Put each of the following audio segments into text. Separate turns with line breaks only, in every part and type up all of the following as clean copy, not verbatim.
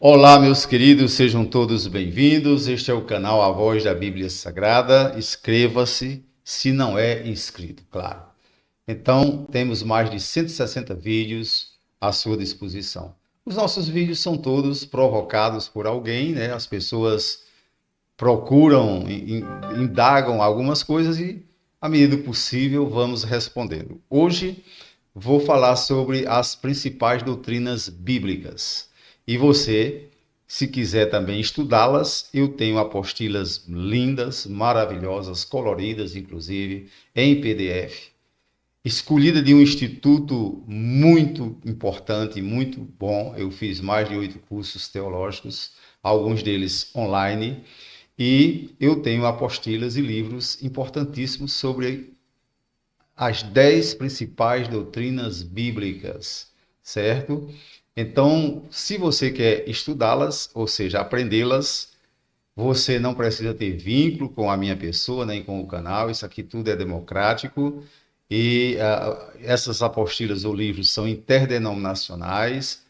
Olá, meus queridos, sejam todos bem-vindos. Este é o canal A Voz da Bíblia Sagrada. Inscreva-se se não é inscrito, claro. Então, temos mais de 160 vídeos à sua disposição. Os nossos vídeos são todos provocados por alguém, né? As pessoas procuram, indagam algumas coisas e, à medida do possível, vamos respondendo. Hoje, vou falar sobre as principais doutrinas bíblicas. E você, se quiser também estudá-las, eu tenho apostilas lindas, maravilhosas, coloridas, inclusive, em PDF, escolhida de um instituto muito importante, muito bom. Eu fiz mais de 8 cursos teológicos, alguns deles online, e eu tenho apostilas e livros importantíssimos sobre as 10 principais doutrinas bíblicas, certo? Então, se você quer estudá-las, ou seja, aprendê-las, você não precisa ter vínculo com a minha pessoa, nem com o canal, isso aqui tudo é democrático, e essas apostilas ou livros são interdenominacionais,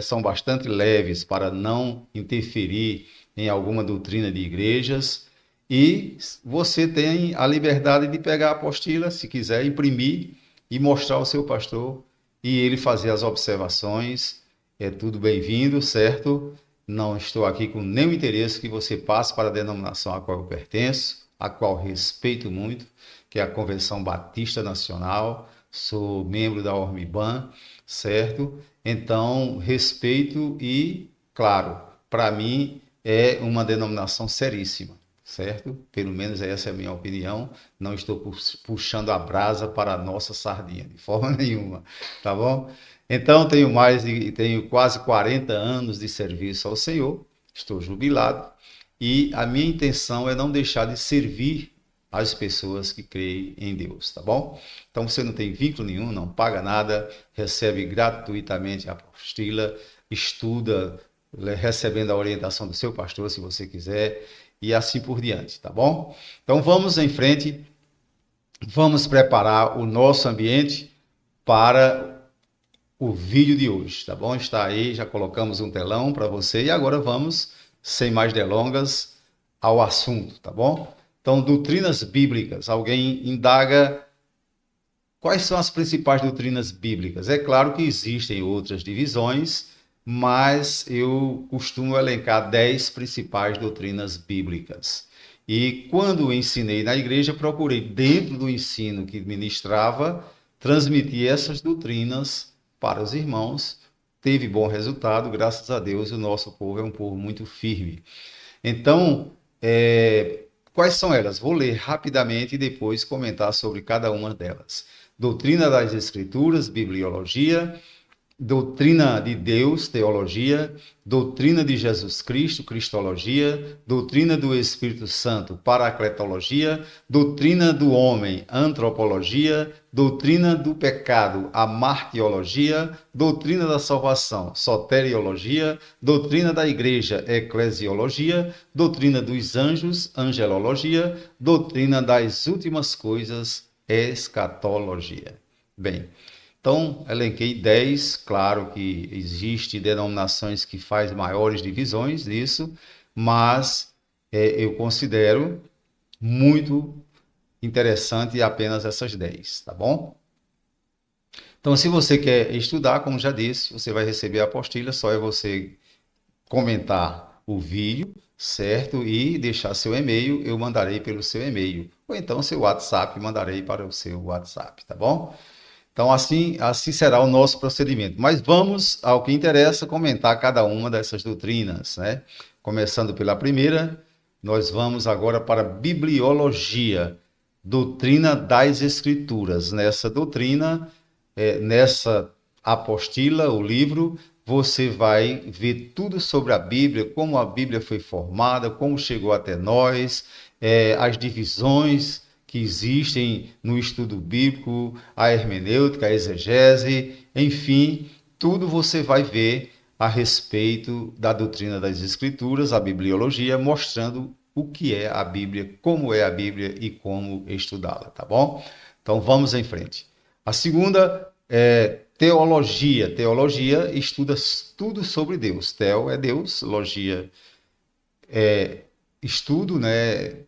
são bastante leves para não interferir em alguma doutrina de igrejas, e você tem a liberdade de pegar a apostila, se quiser, imprimir e mostrar ao seu pastor e ele fazer as observações. É tudo bem-vindo, certo? Não estou aqui com nenhum interesse que você passe para a denominação a qual eu pertenço, a qual respeito muito, que é a Convenção Batista Nacional. Sou membro da Ormiban, certo? Então, respeito e, claro, para mim é uma denominação seríssima, certo? Pelo menos essa é a minha opinião. Não estou puxando a brasa para a nossa sardinha, de forma nenhuma, tá bom? Então, tenho quase 40 anos de serviço ao Senhor, estou jubilado, e a minha intenção é não deixar de servir as pessoas que creem em Deus, tá bom? Então, você não tem vínculo nenhum, não paga nada, recebe gratuitamente a apostila, estuda, recebendo a orientação do seu pastor, se você quiser, e assim por diante, tá bom? Então vamos em frente, vamos preparar o nosso ambiente para o vídeo de hoje, tá bom? Está aí, já colocamos um telão para você e agora vamos, sem mais delongas, ao assunto, tá bom? Então, doutrinas bíblicas. Alguém indaga quais são as principais doutrinas bíblicas? É claro que existem outras divisões, mas eu costumo elencar 10 principais doutrinas bíblicas. E quando ensinei na igreja, procurei, dentro do ensino que ministrava, transmitir essas doutrinas para os irmãos. Teve bom resultado, graças a Deus, o nosso povo é um povo muito firme. Então, quais são elas? Vou ler rapidamente e depois comentar sobre cada uma delas. Doutrina das Escrituras, bibliologia, doutrina de Deus, teologia, doutrina de Jesus Cristo, cristologia, doutrina do Espírito Santo, paracletologia, doutrina do homem, antropologia, doutrina do pecado, amartiologia, doutrina da salvação, soteriologia, doutrina da igreja, eclesiologia, doutrina dos anjos, angelologia, doutrina das últimas coisas, escatologia. Bem, então, elenquei 10, claro que existem denominações que fazem maiores divisões disso, mas eu considero muito interessante apenas essas 10, tá bom? Então, se você quer estudar, como já disse, você vai receber a apostila, só é você comentar o vídeo, certo? E deixar seu e-mail, eu mandarei pelo seu e-mail. Ou então seu WhatsApp, mandarei para o seu WhatsApp, tá bom? Então, assim será o nosso procedimento. Mas vamos ao que interessa, comentar cada uma dessas doutrinas, né? Começando pela primeira, nós vamos agora para a bibliologia, doutrina das Escrituras. Nessa doutrina, nessa apostila, o livro, você vai ver tudo sobre a Bíblia, como a Bíblia foi formada, como chegou até nós, as divisões que existem no estudo bíblico, a hermenêutica, a exegese, enfim, tudo você vai ver a respeito da doutrina das Escrituras, a bibliologia, mostrando o que é a Bíblia, como é a Bíblia e como estudá-la, tá bom? Então vamos em frente. A segunda é teologia. Teologia estuda tudo sobre Deus. Teo é Deus, logia é estudo, né?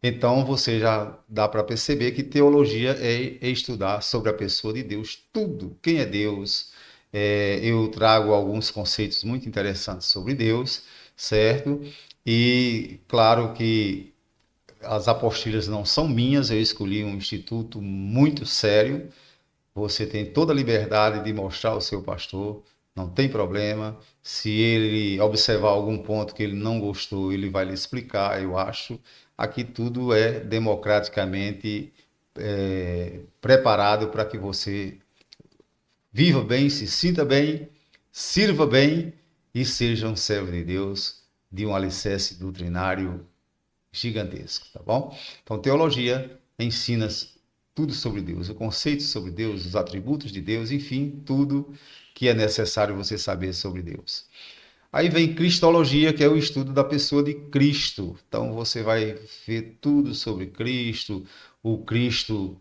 Então você já dá para perceber que teologia é estudar sobre a pessoa de Deus, tudo. Quem é Deus? Eu trago alguns conceitos muito interessantes sobre Deus, certo? E claro que as apostilas não são minhas, eu escolhi um instituto muito sério. Você tem toda a liberdade de mostrar ao seu pastor, não tem problema. Se ele observar algum ponto que ele não gostou, ele vai lhe explicar, eu acho. Aqui tudo é democraticamente preparado para que você viva bem, se sinta bem, sirva bem e seja um servo de Deus de um alicerce doutrinário gigantesco, tá bom? Então, teologia ensina tudo sobre Deus, o conceito sobre Deus, os atributos de Deus, enfim, tudo que é necessário você saber sobre Deus. Aí vem Cristologia, que é o estudo da pessoa de Cristo. Então, você vai ver tudo sobre Cristo, o Cristo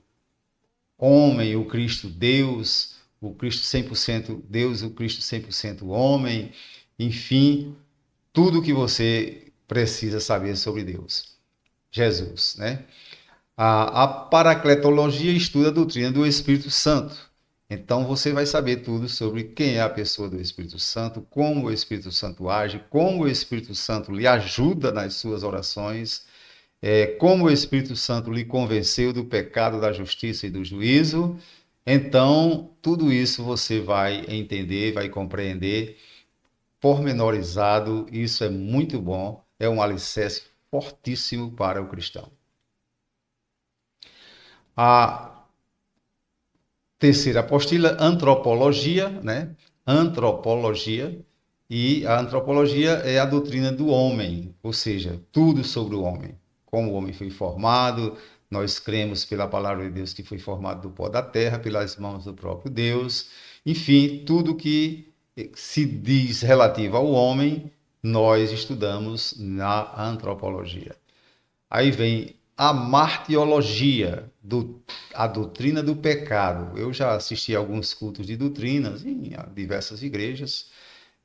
homem, o Cristo Deus, o Cristo 100% Deus, o Cristo 100% homem, enfim, tudo que você precisa saber sobre Deus. Jesus, né? A paracletologia estuda a doutrina do Espírito Santo. Então você vai saber tudo sobre quem é a pessoa do Espírito Santo, como o Espírito Santo age, como o Espírito Santo lhe ajuda nas suas orações, como o Espírito Santo lhe convenceu do pecado, da justiça e do juízo. Então, tudo isso você vai entender, vai compreender, pormenorizado. Isso é muito bom, é um alicerce fortíssimo para o cristão. A terceira apostila, antropologia, né? Antropologia. E a antropologia é a doutrina do homem, ou seja, tudo sobre o homem. Como o homem foi formado, nós cremos pela palavra de Deus que foi formado do pó da terra, pelas mãos do próprio Deus. Enfim, tudo que se diz relativo ao homem, nós estudamos na antropologia. Aí vem a martiologia, a doutrina do pecado. Eu já assisti a alguns cultos de doutrinas em diversas igrejas,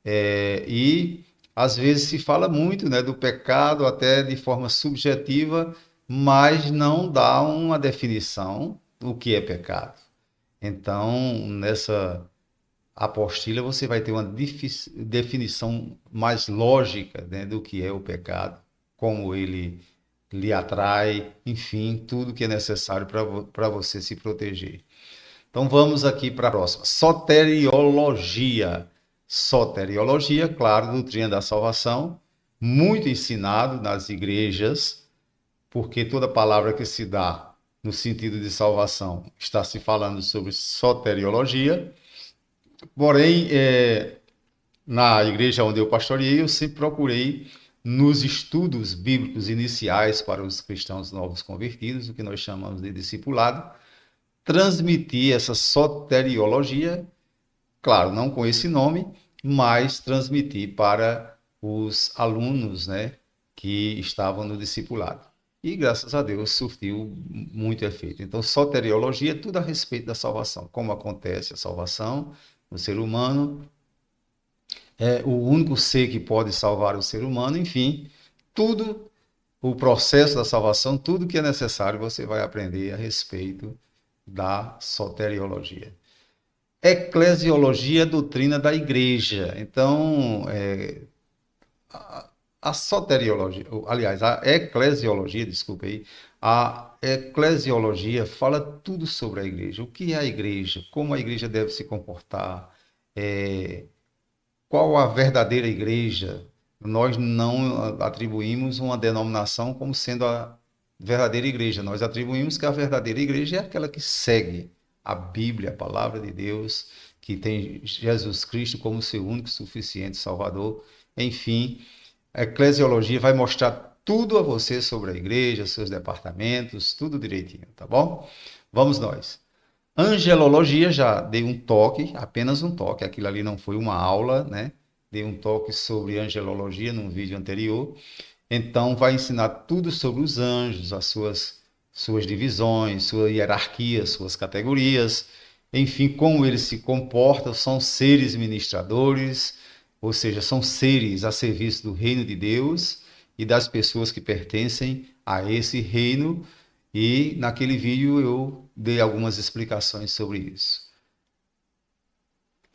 e às vezes se fala muito, né, do pecado até de forma subjetiva, mas não dá uma definição do que é pecado. Então, nessa apostila, você vai ter uma definição mais lógica, né, do que é o pecado, como ele lhe atrai, enfim, tudo que é necessário para você se proteger. Então vamos aqui para a próxima. Soteriologia. Soteriologia, claro, doutrina da salvação, muito ensinado nas igrejas, porque toda palavra que se dá no sentido de salvação está se falando sobre soteriologia. Porém, na igreja onde eu pastoreei, eu sempre procurei, nos estudos bíblicos iniciais para os cristãos novos convertidos, o que nós chamamos de discipulado, transmitir essa soteriologia, claro, não com esse nome, mas transmitir para os alunos, né, que estavam no discipulado. E graças a Deus surtiu muito efeito. Então, soteriologia é tudo a respeito da salvação, como acontece a salvação no ser humano, é o único ser que pode salvar o ser humano, enfim, tudo, o processo da salvação, tudo que é necessário você vai aprender a respeito da soteriologia. Eclesiologia, doutrina da igreja. Então, a soteriologia, aliás, a eclesiologia, desculpa aí, a eclesiologia fala tudo sobre a igreja. O que é a igreja? Como a igreja deve se comportar? Qual a verdadeira igreja? Nós não atribuímos uma denominação como sendo a verdadeira igreja. Nós atribuímos que a verdadeira igreja é aquela que segue a Bíblia, a palavra de Deus, que tem Jesus Cristo como seu único suficiente Salvador. Enfim, a eclesiologia vai mostrar tudo a você sobre a igreja, seus departamentos, tudo direitinho, tá bom? Vamos nós. Angelologia, já dei um toque, apenas um toque, aquilo ali não foi uma aula, né? Dei um toque sobre angelologia num vídeo anterior. Então, vai ensinar tudo sobre os anjos, as suas divisões, sua hierarquia, suas categorias. enfim, como eles se comportam, são seres ministradores, ou seja, são seres a serviço do reino de Deus e das pessoas que pertencem a esse reino. E naquele vídeo eu dei algumas explicações sobre isso.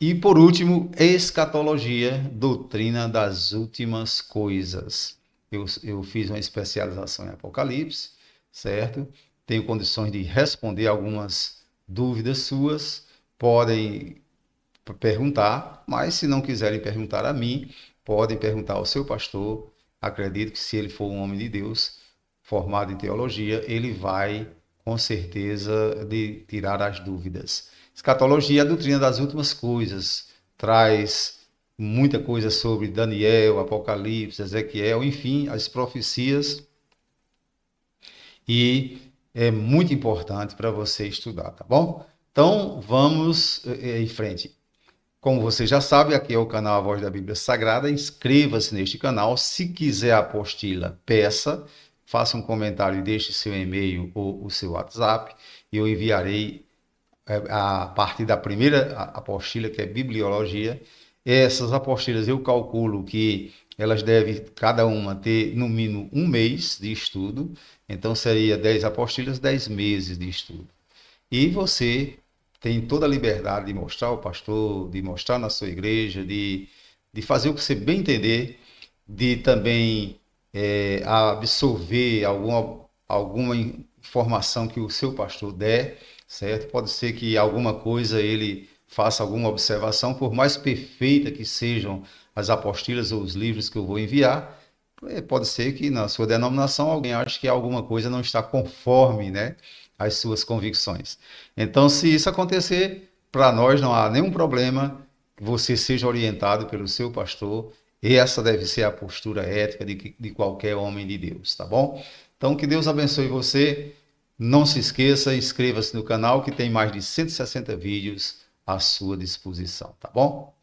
E por último, escatologia, doutrina das últimas coisas. Eu fiz uma especialização em Apocalipse, certo? Tenho condições de responder algumas dúvidas suas. Podem perguntar, mas se não quiserem perguntar a mim, podem perguntar ao seu pastor. Acredito que se ele for um homem de Deus, formado em teologia, ele vai, com certeza, de tirar as dúvidas. Escatologia é a doutrina das últimas coisas, traz muita coisa sobre Daniel, Apocalipse, Ezequiel, enfim, as profecias, e é muito importante para você estudar, tá bom? Então, vamos em frente. Como você já sabe, aqui é o canal A Voz da Bíblia Sagrada. Inscreva-se neste canal. Se quiser a apostila, peça. Faça um comentário e deixe seu e-mail ou o seu WhatsApp. E eu enviarei a partir da primeira apostila, que é Bibliologia. Essas apostilas eu calculo que elas devem, cada uma, ter no mínimo um mês de estudo. Então, seria 10 apostilas, 10 meses de estudo. E você tem toda a liberdade de mostrar ao pastor, de mostrar na sua igreja, de fazer o que você bem entender, de também absorver alguma informação que o seu pastor der, certo? Pode ser que alguma coisa ele faça alguma observação, por mais perfeita que sejam as apostilas ou os livros que eu vou enviar, pode ser que na sua denominação alguém ache que alguma coisa não está conforme, né, as suas convicções. Então, se isso acontecer, para nós não há nenhum problema que você seja orientado pelo seu pastor. E essa deve ser a postura ética de qualquer homem de Deus, tá bom? Então, que Deus abençoe você. Não se esqueça, inscreva-se no canal que tem mais de 160 vídeos à sua disposição, tá bom?